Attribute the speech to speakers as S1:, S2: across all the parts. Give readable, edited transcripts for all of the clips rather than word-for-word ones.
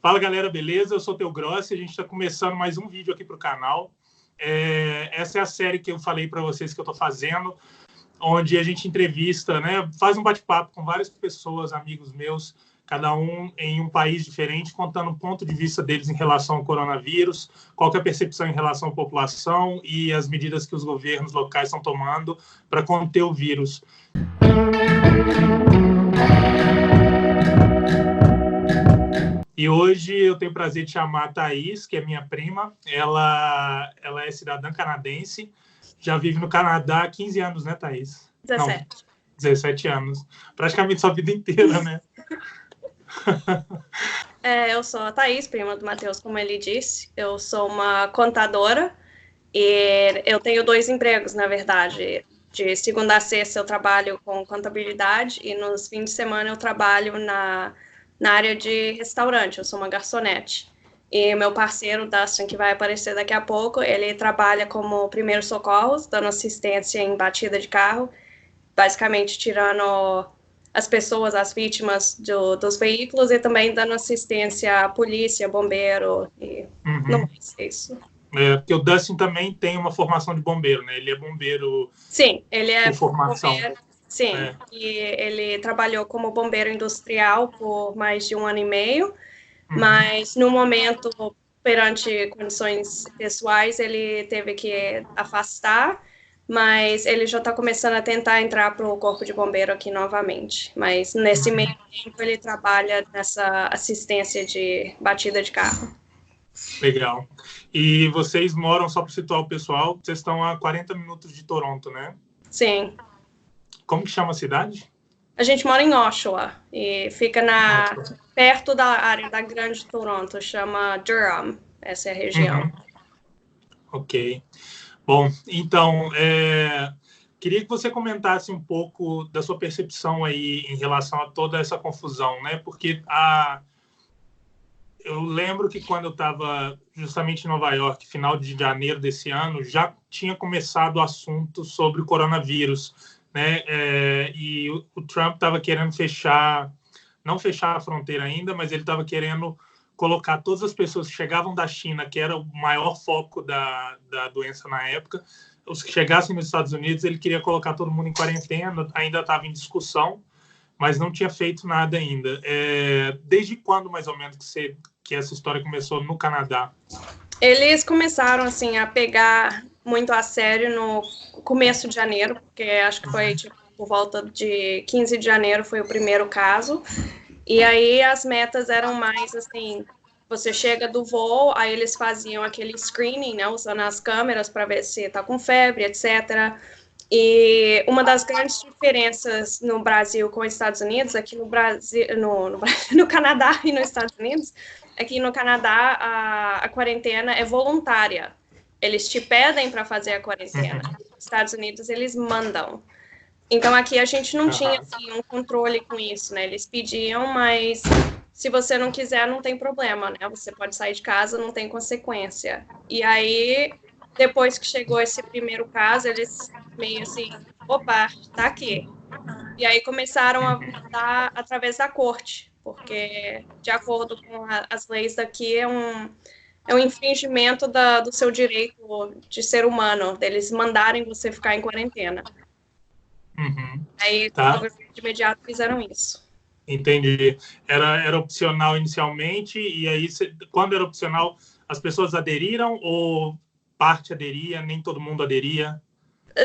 S1: Fala, galera, beleza? Eu sou o Teu Grossi, a gente está começando mais um vídeo aqui para o canal. Essa é a série que eu falei para vocês que eu estou fazendo, onde a gente entrevista, né, faz um bate-papo com várias pessoas, amigos meus, cada um em um país diferente, contando o ponto de vista deles em relação ao coronavírus, qual que é a percepção em relação à população e as medidas que os governos locais estão tomando para conter o vírus. E hoje eu tenho o prazer de chamar a Thaís, que é minha prima. Ela é cidadã canadense, já vive no Canadá há 15 anos, né, Thaís?
S2: 17.
S1: Não, 17 anos. Praticamente sua vida inteira, né?
S2: Eu sou a Thaís, prima do Matheus, como ele disse. Eu sou uma contadora e eu tenho 2 empregos, na verdade. De segunda a sexta eu trabalho com contabilidade e nos fins de semana eu trabalho na área de restaurante. Eu sou uma garçonete. E meu parceiro, Dustin, que vai aparecer daqui a pouco, ele trabalha como primeiros socorros, dando assistência em batida de carro, basicamente tirando as pessoas, as vítimas dos veículos e também dando assistência à polícia, bombeiro e não mais isso.
S1: Porque o Dustin também tem uma formação de bombeiro, né? Ele é bombeiro.
S2: Sim, ele é
S1: por formação.
S2: Bombeiro, sim, e ele trabalhou como bombeiro industrial por mais de 1 ano e meio, mas no momento, perante condições pessoais, ele teve que afastar, mas ele já está começando a tentar entrar para o corpo de bombeiro aqui novamente. Mas nesse meio tempo ele trabalha nessa assistência de batida de carro.
S1: Legal. E vocês moram, só para situar o pessoal, vocês estão a 40 minutos de Toronto, né?
S2: Sim.
S1: Como que chama a cidade?
S2: A gente mora em Oshawa e fica perto da área da Grande Toronto, chama Durham, essa é a região.
S1: Ok. Bom, então, queria que você comentasse um pouco da sua percepção aí em relação a toda essa confusão, né? Porque eu lembro que quando eu estava justamente em Nova York, final de janeiro desse ano, já tinha começado o assunto sobre o coronavírus, né? E o Trump estava querendo não fechar a fronteira ainda, mas ele estava querendo colocar todas as pessoas que chegavam da China, que era o maior foco da doença na época, os que chegassem nos Estados Unidos, ele queria colocar todo mundo em quarentena, ainda estava em discussão, mas não tinha feito nada ainda. Desde quando, mais ou menos, que essa história começou no Canadá?
S2: Eles começaram, assim, a pegar muito a sério no começo de janeiro, porque acho que foi por volta de 15 de janeiro foi o primeiro caso. E aí as metas eram mais, assim, você chega do voo, aí eles faziam aquele screening, né, usando as câmeras para ver se tá com febre, etc. E uma das grandes diferenças no Brasil com os Estados Unidos, aqui no Brasil, no Canadá e nos Estados Unidos, aqui no Canadá a quarentena é voluntária. Eles te pedem para fazer a quarentena. Nos Estados Unidos eles mandam. Então aqui a gente não tinha assim, um controle com isso, né? Eles pediam, mas se você não quiser, não tem problema, né? Você pode sair de casa, não tem consequência. E aí, depois que chegou esse primeiro caso, eles meio assim, opa, tá aqui. E aí começaram a mandar através da corte, porque de acordo com as leis daqui é um infringimento do seu direito de ser humano, deles mandarem você ficar em quarentena. Aí, de imediato, fizeram isso.
S1: Entendi. Era opcional inicialmente, e aí, quando era opcional, as pessoas aderiram ou parte aderia, nem todo mundo aderia?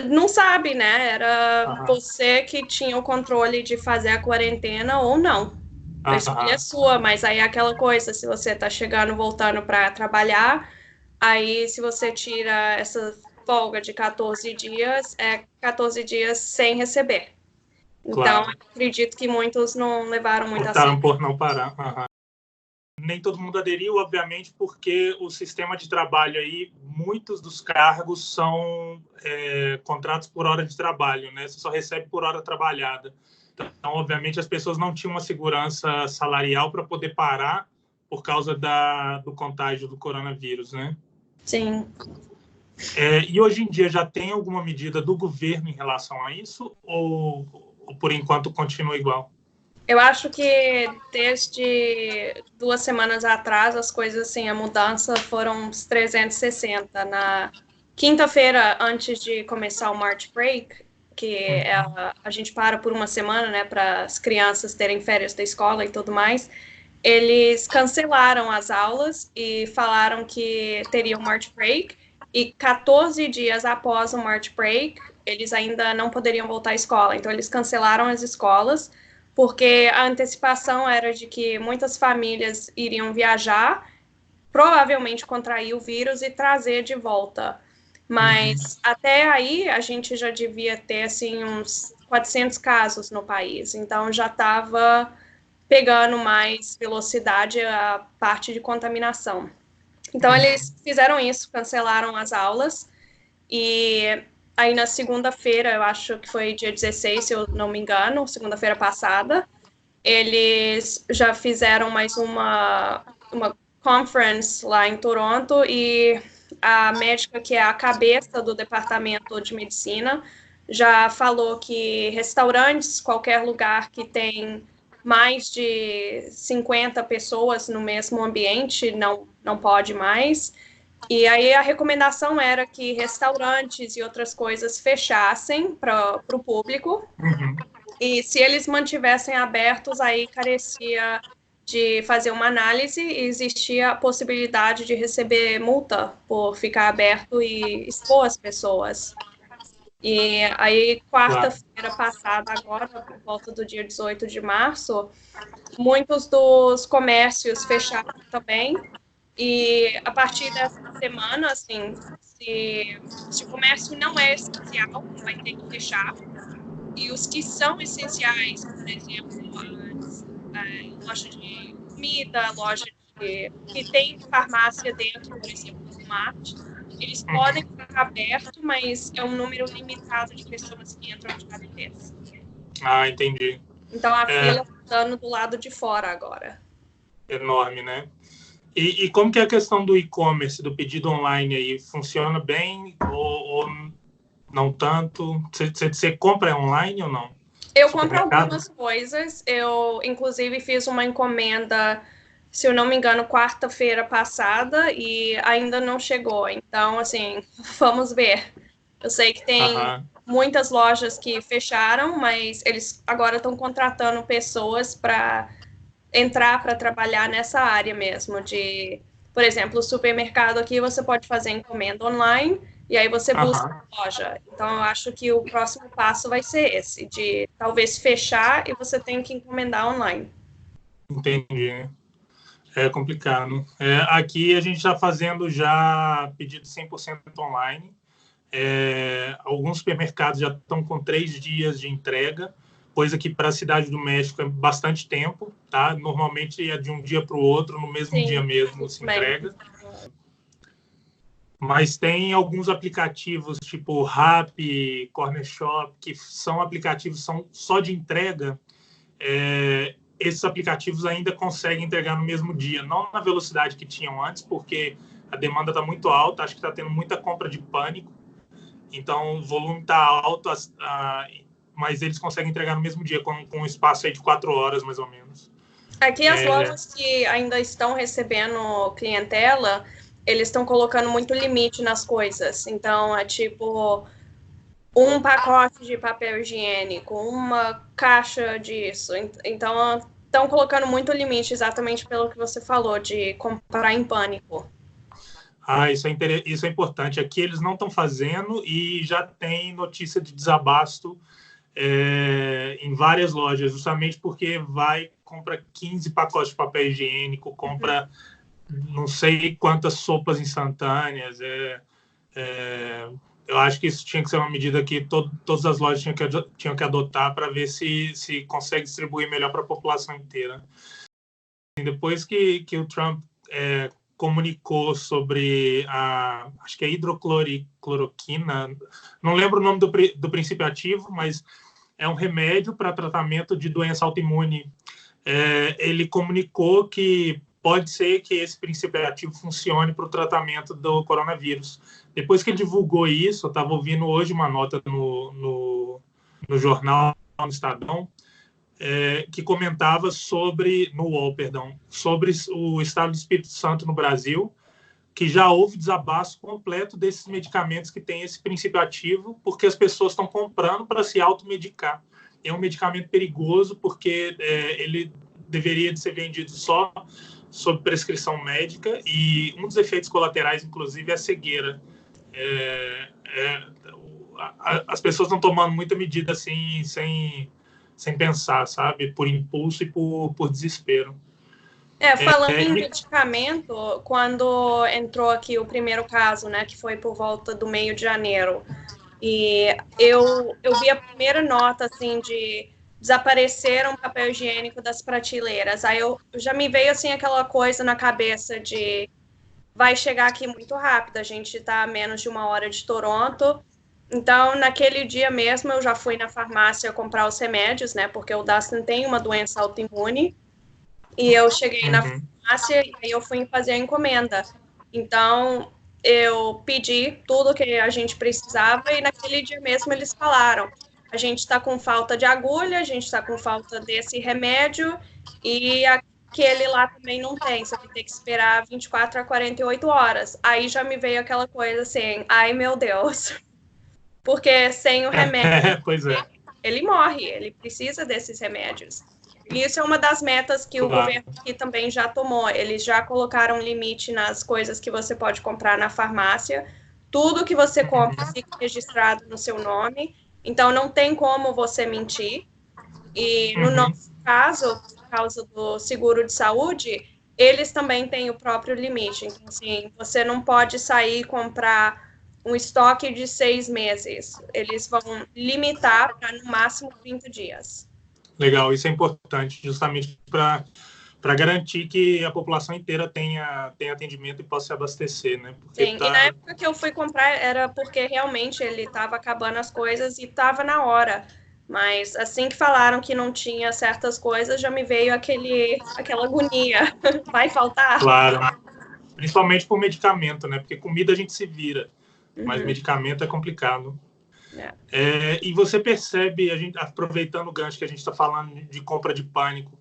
S2: Não sabe, né? Era você que tinha o controle de fazer a quarentena ou não. A escolha é sua, mas aí é aquela coisa, se você tá chegando, voltando para trabalhar, aí se você tira essa folga de 14 dias, é 14 dias sem receber. Então,
S1: claro.
S2: acredito que muitos não levaram muito a
S1: sério.
S2: sério.
S1: Por não parar. Nem todo mundo aderiu, obviamente, porque o sistema de trabalho aí, muitos dos cargos são contratos por hora de trabalho, né? Você só recebe por hora trabalhada. Então, obviamente, as pessoas não tinham uma segurança salarial para poder parar por causa do contágio do coronavírus, né?
S2: Sim.
S1: E hoje em dia já tem alguma medida do governo em relação a isso ou por enquanto continua igual?
S2: Eu acho que desde 2 semanas atrás, as coisas, assim, a mudança foram uns 360. Na quinta-feira, antes de começar o March Break, que é a gente para por uma semana, né, para as crianças terem férias da escola e tudo mais, eles cancelaram as aulas e falaram que teria o March Break, e 14 dias após o March Break, eles ainda não poderiam voltar à escola. Então, eles cancelaram as escolas, porque a antecipação era de que muitas famílias iriam viajar, provavelmente contrair o vírus e trazer de volta. Mas até aí a gente já devia ter assim uns 400 casos no país, então já estava pegando mais velocidade a parte de contaminação. Então eles fizeram isso, cancelaram as aulas, e aí na segunda-feira, eu acho que foi dia 16, se eu não me engano, segunda-feira passada, eles já fizeram mais uma conference lá em Toronto, e a médica que é a cabeça do departamento de medicina já falou que restaurantes, qualquer lugar que tem mais de 50 pessoas no mesmo ambiente, não pode mais. E aí a recomendação era que restaurantes e outras coisas fechassem para o público, e se eles mantivessem abertos, aí carecia de fazer uma análise e existia a possibilidade de receber multa por ficar aberto e expor as pessoas. E aí, quarta-feira passada, agora, por volta do dia 18 de março, muitos dos comércios fecharam também. E a partir dessa semana, assim, se o comércio não é essencial, vai ter que fechar. E os que são essenciais, por exemplo, a loja de comida, loja que tem farmácia dentro, por exemplo, do Walmart, eles podem ficar abertos, mas é um número limitado de pessoas que entram de cada vez.
S1: Ah, entendi.
S2: Então a fila está dando do lado de fora agora.
S1: Enorme, né? E como que é a questão do e-commerce, do pedido online aí? Funciona bem ou não tanto? Você compra online ou não?
S2: Eu compro algumas coisas. Eu, inclusive, fiz uma encomenda, se eu não me engano, quarta-feira passada, e ainda não chegou. Então, assim, vamos ver. Eu sei que tem muitas lojas que fecharam, mas eles agora estão contratando pessoas para entrar para trabalhar nessa área mesmo de, por exemplo, o supermercado aqui você pode fazer encomenda online e aí você busca a loja. Então eu acho que o próximo passo vai ser esse, de talvez fechar e você tem que encomendar online.
S1: Entendi. É complicado. Aqui a gente está fazendo já pedido 100% online. Alguns supermercados já estão com 3 dias de entrega, coisa que para a Cidade do México é bastante tempo, tá? Normalmente é de um dia para o outro, no mesmo dia mesmo se entrega. Mas tem alguns aplicativos, tipo Rappi, Corner Shop, que são aplicativos só de entrega. Esses aplicativos ainda conseguem entregar no mesmo dia, não na velocidade que tinham antes, porque a demanda está muito alta, acho que está tendo muita compra de pânico, então o volume está alto, mas eles conseguem entregar no mesmo dia, com um espaço aí de 4 horas, mais ou menos.
S2: Aqui as lojas que ainda estão recebendo clientela, eles estão colocando muito limite nas coisas. Então, é tipo um pacote de papel higiênico, uma caixa disso. Então, estão colocando muito limite, exatamente pelo que você falou, de comprar em pânico.
S1: Isso é importante. Aqui eles não estão fazendo e já tem notícia de desabasto em várias lojas, justamente porque compra 15 pacotes de papel higiênico, compra não sei quantas sopas instantâneas. Eu acho que isso tinha que ser uma medida que todas as lojas tinham que adotar para ver se consegue distribuir melhor para a população inteira. Depois que o Trump comunicou sobre acho que é hidrocloroquina, não lembro o nome do princípio ativo, mas é um remédio para tratamento de doença autoimune. Ele comunicou que pode ser que esse princípio ativo funcione para o tratamento do coronavírus. Depois que ele divulgou isso, eu estava ouvindo hoje uma nota no jornal, no Estadão, que comentava sobre o estado do Espírito Santo no Brasil, que já houve desabaço completo desses medicamentos que têm esse princípio ativo, porque as pessoas estão comprando para se automedicar. É um medicamento perigoso, porque ele deveria ser vendido só sob prescrição médica, e um dos efeitos colaterais, inclusive, é a cegueira. As pessoas estão tomando muita medida assim, sem pensar, sabe? Por impulso e por desespero.
S2: Falando em medicamento, quando entrou aqui o primeiro caso, né, que foi por volta do meio de janeiro, e eu vi a primeira nota, assim, de desaparecer um papel higiênico das prateleiras. Aí já me veio, assim, aquela coisa na cabeça de vai chegar aqui muito rápido, a gente está a menos de 1 hora de Toronto. Então, naquele dia mesmo, eu já fui na farmácia comprar os remédios, né, porque o Dustin tem uma doença autoimune. E eu cheguei na farmácia e aí eu fui fazer a encomenda. Então, eu pedi tudo que a gente precisava e naquele dia mesmo eles falaram: a gente está com falta de agulha, a gente está com falta desse remédio e aquele lá também não tem, você vai ter que esperar 24 a 48 horas. Aí já me veio aquela coisa assim, ai meu Deus, porque sem o remédio, ele morre, ele precisa desses remédios. E isso é uma das metas que o governo aqui também já tomou. Eles já colocaram limite nas coisas que você pode comprar na farmácia. Tudo que você compra fica registrado no seu nome. Então, não tem como você mentir. E no nosso caso, por causa do seguro de saúde, eles também têm o próprio limite. Então, assim, você não pode sair e comprar um estoque de 6 meses. Eles vão limitar para, no máximo, 30 dias.
S1: Legal, isso é importante, justamente para garantir que a população inteira tenha atendimento e possa se abastecer, né? Porque
S2: sim, e na época que eu fui comprar era porque realmente ele estava acabando as coisas e estava na hora. Mas assim que falaram que não tinha certas coisas, já me veio aquela agonia. Vai faltar?
S1: Claro, principalmente por medicamento, né? Porque comida a gente se vira, mas medicamento é complicado. E você percebe, aproveitando o gancho que a gente está falando de compra de pânico,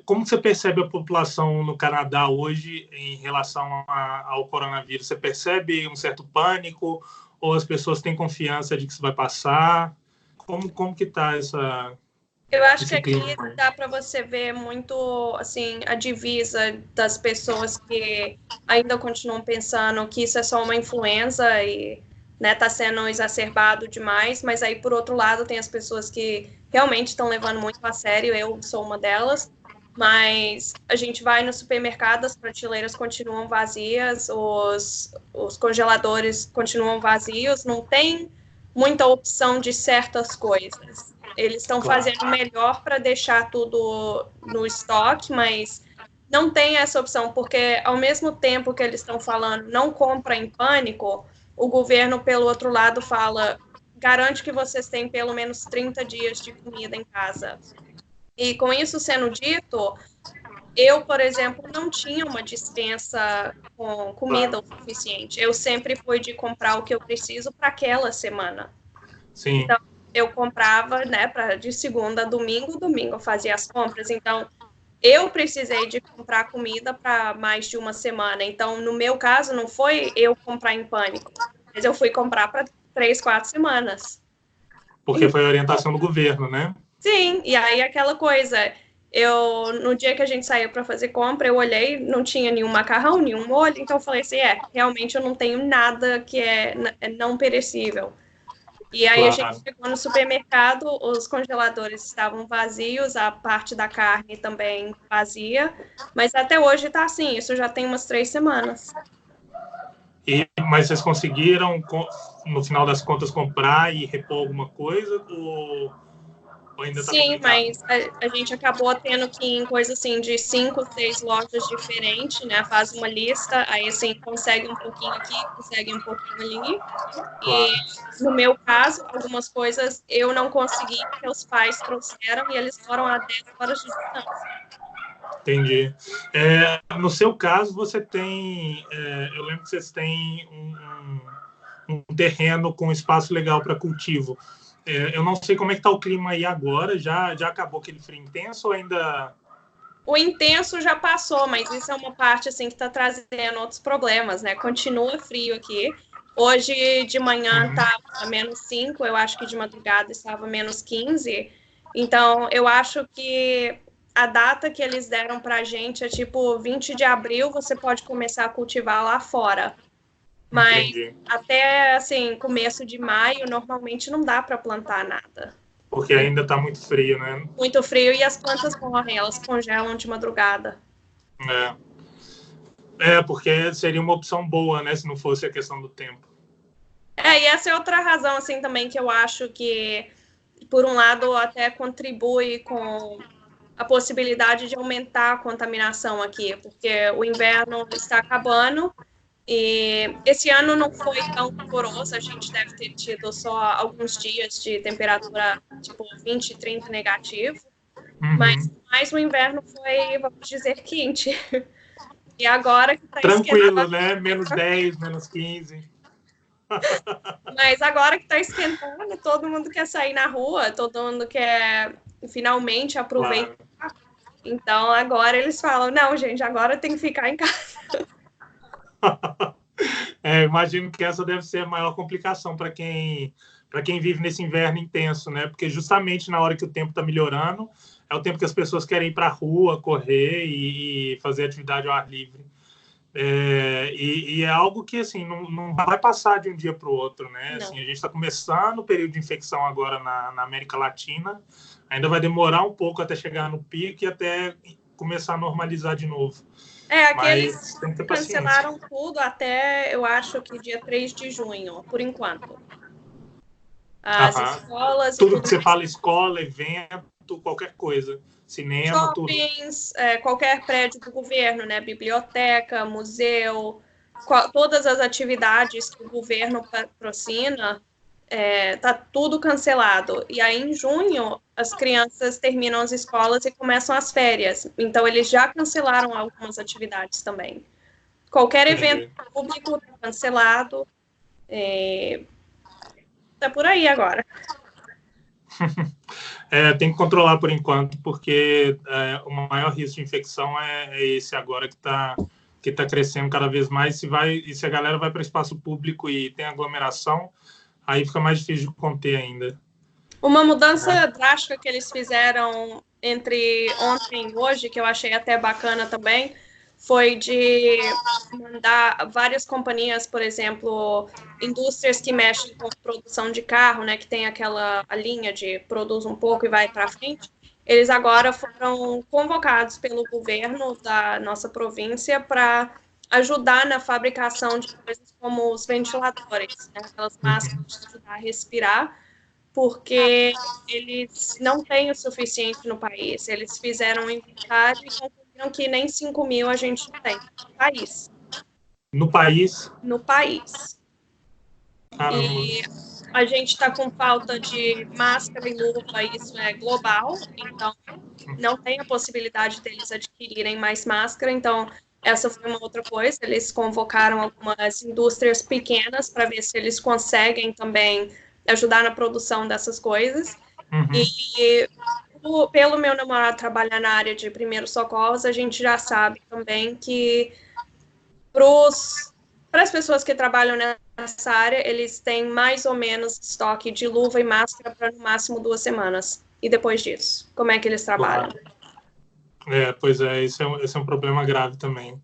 S1: como você percebe a população no Canadá hoje em relação ao coronavírus? Você percebe um certo pânico ou as pessoas têm confiança de que isso vai passar? Como que está essa...
S2: Eu acho que aqui dá para você ver muito, assim, a divisa das pessoas que ainda continuam pensando que isso é só uma influenza e, né, tá sendo exacerbado demais, mas aí, por outro lado, tem as pessoas que realmente estão levando muito a sério, eu sou uma delas, mas a gente vai no supermercado, as prateleiras continuam vazias, os congeladores continuam vazios, não tem muita opção de certas coisas. Eles estão fazendo melhor para deixar tudo no estoque, mas não tem essa opção, porque ao mesmo tempo que eles estão falando não compra em pânico, o governo, pelo outro lado, fala garante que vocês têm pelo menos 30 dias de comida em casa. E com isso sendo dito, eu, por exemplo, não tinha uma despensa com comida o suficiente. Eu sempre fui de comprar o que eu preciso para aquela semana.
S1: Sim.
S2: Então, eu comprava, né, de segunda a domingo eu fazia as compras. Então, eu precisei de comprar comida para mais de uma semana. Então, no meu caso, não foi eu comprar em pânico, mas eu fui comprar para 3, 4 semanas.
S1: Porque foi a orientação do governo, né?
S2: Sim, e aí aquela coisa, no dia que a gente saiu para fazer compra, eu olhei, não tinha nenhum macarrão, nenhum molho, então eu falei assim, realmente eu não tenho nada que é não perecível. E aí a gente chegou no supermercado, os congeladores estavam vazios, a parte da carne também vazia, mas até hoje está assim, isso já tem umas 3 semanas.
S1: Mas vocês conseguiram, no final das contas, comprar e repor alguma coisa? Ou ainda tá
S2: Sim,
S1: complicado?
S2: mas a gente acabou tendo que ir em coisa assim de 5, 6 lojas diferentes, né? Faz uma lista, aí assim, consegue um pouquinho aqui, consegue um pouquinho ali. E no meu caso, algumas coisas eu não consegui, porque os pais trouxeram e eles foram a 10 horas de distância.
S1: Entendi. No seu caso, você tem... eu lembro que vocês têm um terreno com espaço legal para cultivo. Eu não sei como é que está o clima aí agora. Já acabou aquele frio intenso ou ainda...
S2: O intenso já passou, mas isso é uma parte assim que está trazendo outros problemas, né? Continua frio aqui. Hoje de manhã estava -5, eu acho que de madrugada estava -15. Então, eu acho que a data que eles deram para a gente é tipo 20 de abril, você pode começar a cultivar lá fora. Mas
S1: Entendi.
S2: até assim, começo de maio, normalmente não dá para plantar nada.
S1: Porque ainda está muito frio, né?
S2: Muito frio e as plantas morrem, elas congelam de madrugada.
S1: Porque seria uma opção boa, né? Se não fosse a questão do tempo.
S2: E essa é outra razão, assim, também que eu acho que, por um lado, até contribui com a possibilidade de aumentar a contaminação aqui, porque o inverno está acabando e esse ano não foi tão rigoroso, a gente deve ter tido só alguns dias de temperatura, tipo, 20, 30 negativo, mas o inverno foi, vamos dizer, quente. E agora que está
S1: tranquilo, né? -10, -15.
S2: Mas agora que está esquentando, todo mundo quer sair na rua, todo mundo quer finalmente aproveitar. Claro. Então agora eles falam, não, gente, agora tem que ficar em casa.
S1: Imagino que essa deve ser a maior complicação para quem vive nesse inverno intenso, né? Porque justamente na hora que o tempo está melhorando, é o tempo que as pessoas querem ir para a rua, correr e fazer atividade ao ar livre. E é algo que assim não vai passar de um dia para o outro, né? Assim, a gente está começando o período de infecção agora na América Latina, ainda vai demorar um pouco até chegar no pico e até começar a normalizar de novo.
S2: Aqueles cancelaram tudo até, eu acho que dia 3 de junho, por enquanto. As escolas...
S1: Tudo que você fala, escola, evento, qualquer coisa. Cinema,
S2: shoppings, qualquer prédio do governo, né? Biblioteca, museu, todas as atividades que o governo patrocina, tá tudo cancelado. E aí, em junho, as crianças terminam as escolas e começam as férias. Então, eles já cancelaram algumas atividades também. Qualquer evento público tá cancelado. Tá por aí agora.
S1: Tem que controlar por enquanto, porque o maior risco de infecção é esse agora que tá crescendo cada vez mais. E se a galera vai para espaço público e tem aglomeração, aí fica mais difícil de conter ainda.
S2: Uma mudança drástica que eles fizeram entre ontem e hoje, que eu achei até bacana também, foi de mandar várias companhias, por exemplo, indústrias que mexem com produção de carro, né, que tem a linha de produz um pouco e vai para frente, eles agora foram convocados pelo governo da nossa província para ajudar na fabricação de coisas como os ventiladores, né, aquelas máscaras para ajudar a respirar, porque eles não têm o suficiente no país. Eles fizeram um inventário e concluíram que nem 5.000 a gente não tem no país.
S1: No país?
S2: No país. Caramba. E a gente está com falta de máscara e luva, isso é global, então não tem a possibilidade deles adquirirem mais máscara, então essa foi uma outra coisa, eles convocaram algumas indústrias pequenas para ver se eles conseguem também ajudar na produção dessas coisas. E pelo meu namorado trabalhar na área de primeiros socorros, a gente já sabe também que para as pessoas que trabalham nessa área, eles têm mais ou menos estoque de luva e máscara para no máximo 2 semanas. E depois disso, como é que eles trabalham?
S1: Pois é, esse é um problema grave também.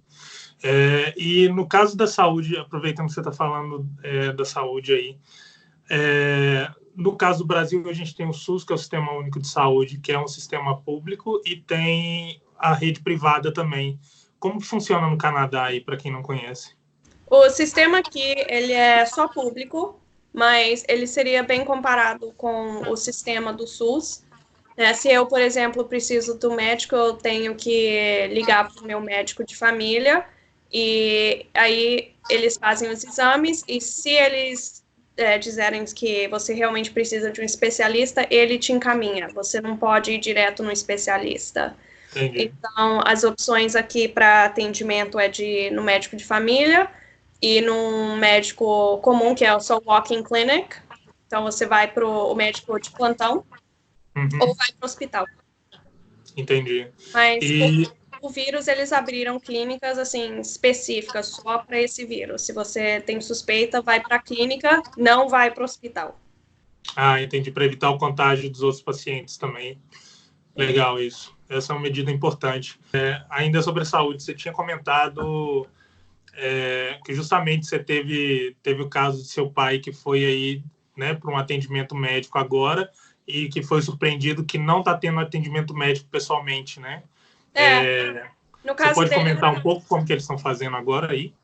S1: E no caso da saúde, aproveitando que você está falando da saúde aí, no caso do Brasil, a gente tem o SUS, que é o Sistema Único de Saúde, que é um sistema público, e tem a rede privada também. Como que funciona no Canadá aí, para quem não conhece?
S2: O sistema aqui, ele é só público, mas ele seria bem comparado com o sistema do SUS. Se eu, por exemplo, preciso do médico, eu tenho que ligar para o meu médico de família, e aí eles fazem os exames, e se eles dizerem que você realmente precisa de um especialista, ele te encaminha. Você não pode ir direto no especialista.
S1: Entendi.
S2: Então, as opções aqui para atendimento é no médico de família e num médico comum, que é o seu walk-in clinic. Então, você vai para o médico de plantão ou vai para o hospital.
S1: Entendi.
S2: Mas o vírus, eles abriram clínicas, assim, específicas só para esse vírus. Se você tem suspeita, vai para a clínica, não vai para o hospital.
S1: Ah, entendi. Para evitar o contágio dos outros pacientes também. Legal isso. Essa é uma medida importante. Ainda sobre a saúde, você tinha comentado que justamente você teve o caso de seu pai que foi aí, né, para um atendimento médico agora e que foi surpreendido que não está tendo atendimento médico pessoalmente, né?
S2: No caso
S1: você pode
S2: dele,
S1: comentar um pouco como que eles estão fazendo agora aí?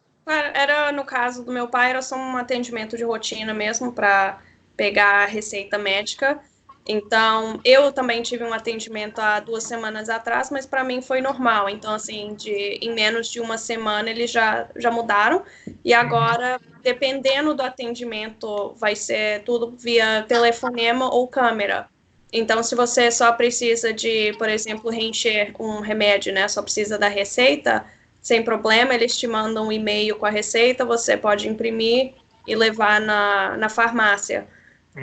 S2: No caso do meu pai, era só um atendimento de rotina mesmo para pegar a receita médica. Então, eu também tive um atendimento há 2 semanas atrás, mas para mim foi normal. Então, assim, em menos de 1 semana eles já mudaram. E agora, dependendo do atendimento, vai ser tudo via telefonema ou câmera. Então, se você só precisa de, por exemplo, reencher um remédio, né? Só precisa da receita, sem problema, eles te mandam um e-mail com a receita, você pode imprimir e levar na farmácia.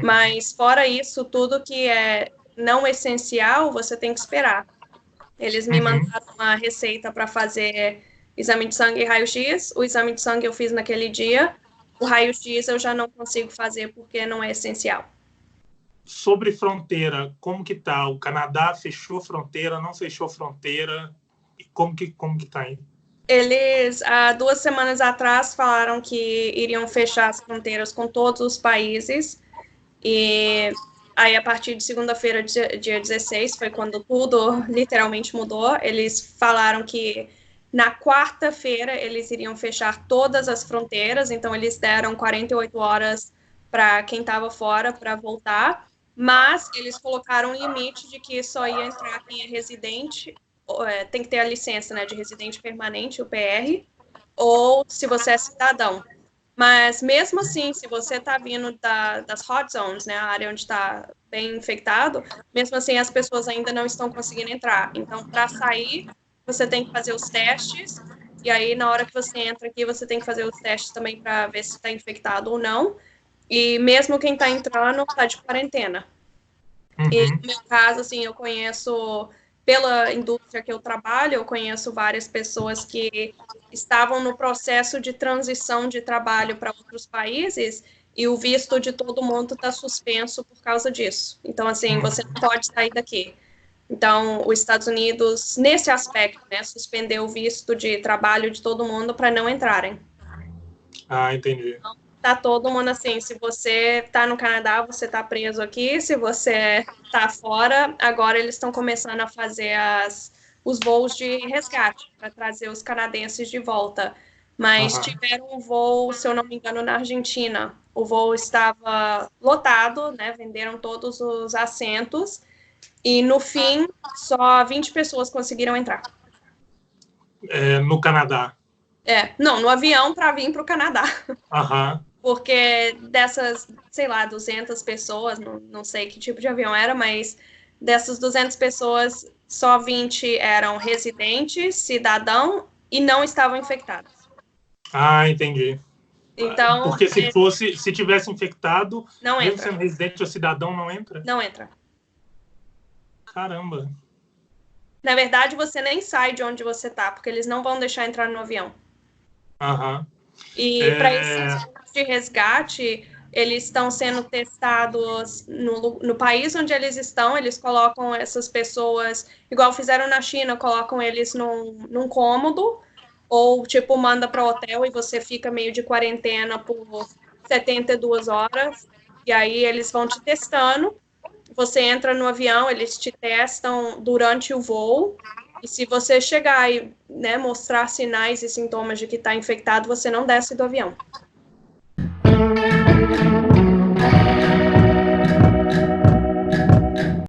S2: Mas, fora isso, tudo que é não essencial, você tem que esperar. Eles me mandaram uma receita para fazer exame de sangue e raio-x. O exame de sangue eu fiz naquele dia. O raio-x eu já não consigo fazer porque não é essencial.
S1: Sobre fronteira, como que tá? O Canadá fechou fronteira, não fechou fronteira? Como que tá aí?
S2: Eles, há 2 semanas atrás, falaram que iriam fechar as fronteiras com todos os países. E aí, a partir de segunda-feira, dia 16, foi quando tudo literalmente mudou. Eles falaram que na quarta-feira eles iriam fechar todas as fronteiras, então eles deram 48 horas para quem estava fora para voltar, mas eles colocaram um limite de que só ia entrar quem é residente, tem que ter a licença, né, de residente permanente, o PR, ou se você é cidadão. Mas, mesmo assim, se você está vindo das hot zones, né, a área onde está bem infectado, mesmo assim, as pessoas ainda não estão conseguindo entrar. Então, para sair, você tem que fazer os testes, e aí, na hora que você entra aqui, você tem que fazer os testes também para ver se está infectado ou não. E mesmo quem está entrando está de quarentena. E, no meu caso, assim, eu conheço, pela indústria que eu trabalho, eu conheço várias pessoas que estavam no processo de transição de trabalho para outros países e o visto de todo mundo está suspenso por causa disso. Então, assim, você não pode sair daqui. Então, os Estados Unidos, nesse aspecto, né, suspendeu o visto de trabalho de todo mundo para não entrarem.
S1: Ah, entendi.
S2: Então, tá todo mundo assim, se você tá no Canadá, você tá preso aqui, se você tá fora, agora eles estão começando a fazer os voos de resgate para trazer os canadenses de volta. Mas tiveram um voo, se eu não me engano, na Argentina. O voo estava lotado, né? Venderam todos os assentos e no fim só 20 pessoas conseguiram entrar.
S1: No Canadá.
S2: Não, no avião para vir para o Canadá.
S1: Aham.
S2: Porque dessas, sei lá, 200 pessoas, não sei que tipo de avião era, mas dessas 200 pessoas, só 20 eram residentes, cidadão e não estavam infectados.
S1: Ah, entendi.
S2: Então,
S1: porque se tivesse infectado,
S2: não
S1: mesmo
S2: entra.
S1: sendo residente ou cidadão, não entra?
S2: Não entra.
S1: Caramba.
S2: Na verdade, você nem sai de onde você tá, porque eles não vão deixar entrar no avião.
S1: Aham.
S2: E para esses voos de resgate, eles estão sendo testados no país onde eles estão, eles colocam essas pessoas, igual fizeram na China, colocam eles num cômodo, ou tipo, manda para o hotel e você fica meio de quarentena por 72 horas, e aí eles vão te testando, você entra no avião, eles te testam durante o voo, e se você chegar e, né, mostrar sinais e sintomas de que está infectado, você não desce do avião.